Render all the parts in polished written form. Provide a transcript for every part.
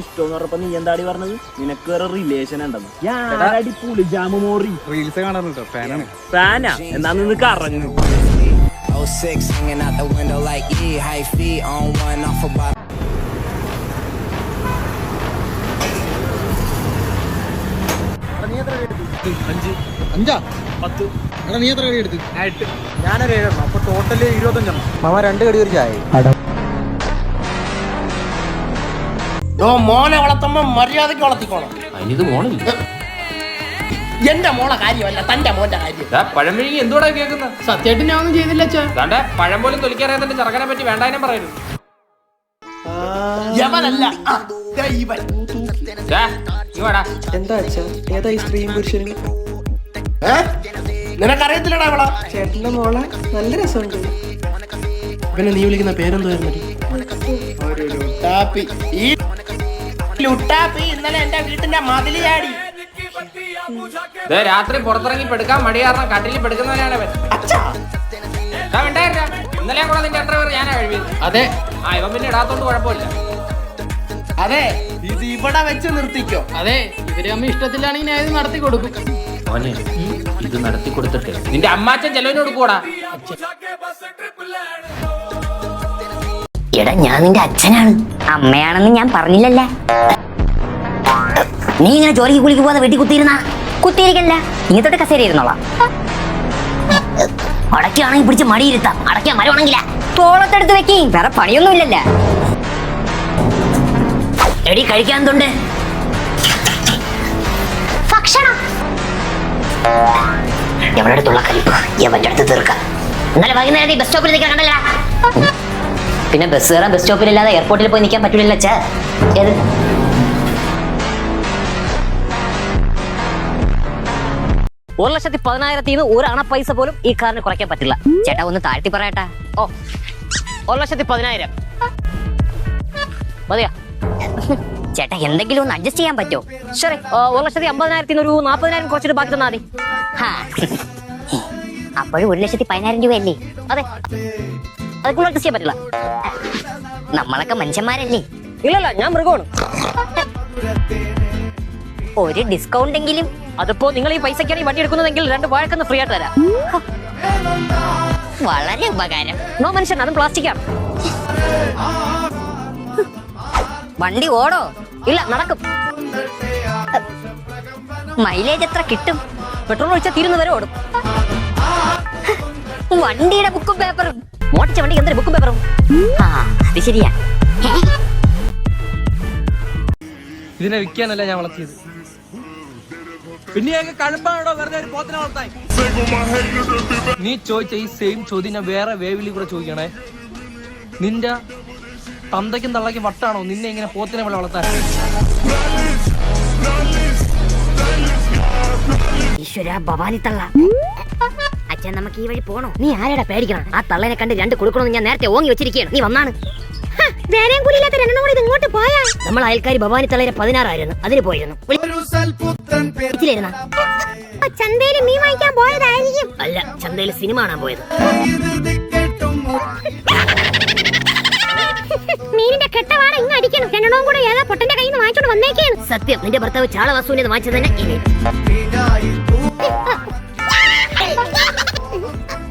ഇഷ്ടം പറഞ്ഞപ്പോ നീ എന്താടി പറഞ്ഞത്? നിനക്ക് വേറെ റിലേഷൻ ഉണ്ടെന്ന്. റീൽസ് കാണാറുണ്ട്. ഫാനാണ്. ഫാനാ? എന്നാ നിന്ന് കറങ്ങു. 06 hanging out the window like E, high feet on one off a bottle. നീ എത്ര കടി എടുത്ത്? ഞാനൊരു 7. അപ്പൊ ടോട്ടല് 25. മാമ 2 കടി ഒരു ചായ. മോനെ വളർത്തുമ്പോ മര്യാദക്ക് വളർത്തിക്കോണം. അതിനിത് മോളില്ല. എന്റെ മോളെ കാര്യമല്ല, തന്റെ മോന്റെ കാര്യം. പഴം വിഴുങ്ങി എന്തുകൂടെ കേൾക്കുന്നത്? സത്യമായിട്ട് ഞാൻ ഒന്നും ചെയ്തില്ല. അതാണ്ട് പഴം പോലും തൊലിക്കറിയാതെ ചെറുക്കനെ പറ്റി വേണ്ടാനും പറയുന്നു. യവനല്ല, ഇവൻ. എന്താ അച്ഛാ, ഏതാ ഈ സ്ത്രീയും പുരുഷനും? നിനക്കറിയത്തില്ലടാ ഇവളെ. ചേട്ടന്റെ മോളെ നല്ല രസമുണ്ട്. പിന്നെ നീ വിളിക്കുന്ന പേരെന്തായിരുന്നു? ഈ ലുട്ടാപ്പി ഇന്നലെ എന്റെ വീട്ടിന്റെ മതില് ചാടി. രാത്രി പുറത്തിറങ്ങി പെടുക്കാൻ മടി കാരണം കട്ടിലിൽ പെടുക്കുന്നവനാണ് ഇവൻ. ഇന്നലെ കൂടെ നിന്റെ അണ്ടർവെയർ ഞാനാ കഴിവിയത്. അതെ, ഇവൻ പിന്നെ ഇടാത്തോണ്ട് കുഴപ്പമില്ല. അതെ, ഇത് ഇവിടെ വെച്ച് നിർത്തിക്കോ. അതെ, ഇവര് അമ്മ ഇഷ്ടത്തിലാണെങ്കിൽ ഞാൻ ഇത് നടത്തി കൊടുക്കും. മോനെ, ഇത് നടത്തി കൊടുത്തിട്ട് നിന്റെ അമ്മാച്ചൻ ചെലവിനോട് കൂടാ. എടാ, ഞാൻ നിന്റെ അച്ഛനാണ്. അമ്മയാണെന്ന് ഞാൻ പറഞ്ഞില്ലല്ലേ. നീ ഇങ്ങനെ ജോലിക്ക് കൂലിക്ക് പോകാതെ വെട്ടി കുത്തിയിരിക്കല്ല. ഇങ്ങനത്തെ കസേര ഇരുന്നോളാം. അടയ്ക്കാണെങ്കിൽ പിടിച്ച് മടിയിരുത്താം. അടയ്ക്കാൻ മരമാണെങ്കില തോളത്തെടുത്ത് വെക്കി. വേറെ പണിയൊന്നും ഇല്ലല്ലേ. എടി, കഴിക്കാൻ തൊണ്ട് ഭക്ഷണം. എവിടെ അടുത്തുള്ള കലിപ്പ് എവന്റെ അടുത്ത് തീർക്കാം. ഇന്നലെ വൈകുന്നേരം ബസ് സ്റ്റോപ്പിൽ നിൽക്കാൻ കണ്ടല്ല. പിന്നെ ബസ് കയറാൻ ബസ് സ്റ്റോപ്പിലില്ലാതെ എയർപോർട്ടിൽ പോയി നിൽക്കാൻ പറ്റൂലല്ലോ. ചേ, ഏത് 1,10,000 ഒരു അണ പൈസ പോലും ഈ കാറിന് കുറയ്ക്കാൻ പറ്റില്ല. ചേട്ടാ, ഒന്ന് താഴ്ത്തി പറയട്ടാ. 1,10,000 മതിയാ ചേട്ടാ? എന്തെങ്കിലും ഒന്ന് അഡ്ജസ്റ്റ് ചെയ്യാൻ പറ്റുമോ? ശരി, 1,50,000 ഒരു 40,000 കുറച്ചിട്ട് ബാക്കി തന്നാ മതി. അപ്പോഴും 1,10,000 രൂപയല്ലേ? അതെ, അതൊക്കെ അഡ്ജസ്റ്റ് ചെയ്യാൻ പറ്റില്ല. നമ്മളൊക്കെ മനുഷ്യന്മാരല്ലേ? ഇല്ലല്ല, ഞാൻ മൃഗമാണ്. ഒരു ഡിസ്കൗണ്ട് എങ്കിലും. അതിപ്പോ നിങ്ങൾ ഈ പൈസക്കാണ് ഈ വണ്ടി എടുക്കുന്നതെങ്കിൽ 2 വാഴക്കൊന്ന് ഫ്രീ ആയിട്ട് തരാം. വളരെ ഉപകാരം. നോ മനുഷ്യൻ, അതും പ്ലാസ്റ്റിക്കാണ്. വണ്ടി ഓടോ? ഇല്ല, നടക്കും. മൈലേജ് എത്ര കിട്ടും? പെട്രോൾ ഒഴിച്ചാൽ തീരുന്നവരെ ഓടും. വണ്ടിയുടെ ബുക്കും പേപ്പറും. മോട്ടിച്ച വണ്ടി എന്തൊരു ബുക്കും പേപ്പറും. അത് ശരിയാ. ഇതിനെ വിൽക്കാനല്ല ഞാൻ വളർത്തിയത്. പിന്നെ കഴപ്പാണോ വെറുതെ ഒരു പോത്തിനെ വളർത്താൻ? നീ ചോദിച്ച ഈ സെയിം ചോദ്യം ഞാൻ വേറെ വേവിലി കൂടെ ചോദിക്കണേ. നിന്റെ തന്തയ്ക്കും തള്ളയ്ക്കും വട്ടാണോ നിന്നെ ഇങ്ങനെ പോത്തിനെ പോലെ വളർത്താൻ? ഈശ്വര, ഭവാനി തള്ള. അച്ഛൻ, നമുക്ക് ഈ വഴി പോണോ? നീ ആരെടാ പേടിക്കണം? ആ തള്ളനെ കണ്ട് 2 കൊടുക്കണമെന്ന് ഞാൻ നേരത്തെ ഓങ്ങി വെച്ചിരിക്കുകയാണ്. നീ വന്നാണ്. ഇങ്ങോട്ട് പോയാ നമ്മൾ അയൽക്കാരി ഭവാനി തള്ളയുടെ 16 ആയിരുന്നു. അതിന് പോയിരുന്നു. ചന്തയില് മീൻ വാങ്ങിക്കാൻ പോയതായിരിക്കും. അല്ല, ചന്തയില് സിനിമ കാണാൻ പോയത്. മീനിന്റെ കെട്ടവാട ഇങ്ങ് അടിക്കണം. 2 കൂടെ ഏതാ പൊട്ടന്റെ കയ്യിൽ നിന്ന് വാങ്ങിച്ചോണ്ട് വന്നേക്കാണ്. സത്യം, നിന്റെ ഭർത്താവ് ചാളവാസുവിനെ വാങ്ങിച്ചത് തന്നെ. ഇനി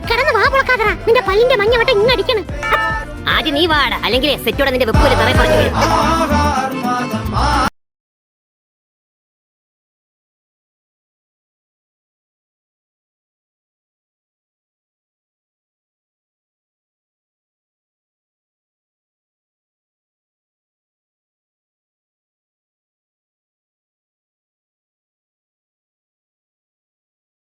കിടന്ന് വാ പൊളക്കാതറ. നിന്റെ പല്ലിന്റെ മഞ്ഞ വട്ടം ഇങ്ങ് അടിക്കണം. ആദ്യം നീ വാട, അല്ലെങ്കിൽ സെറ്റോടെ നിന്റെ വെപ്പൂര് തറ പറഞ്ഞു വരും.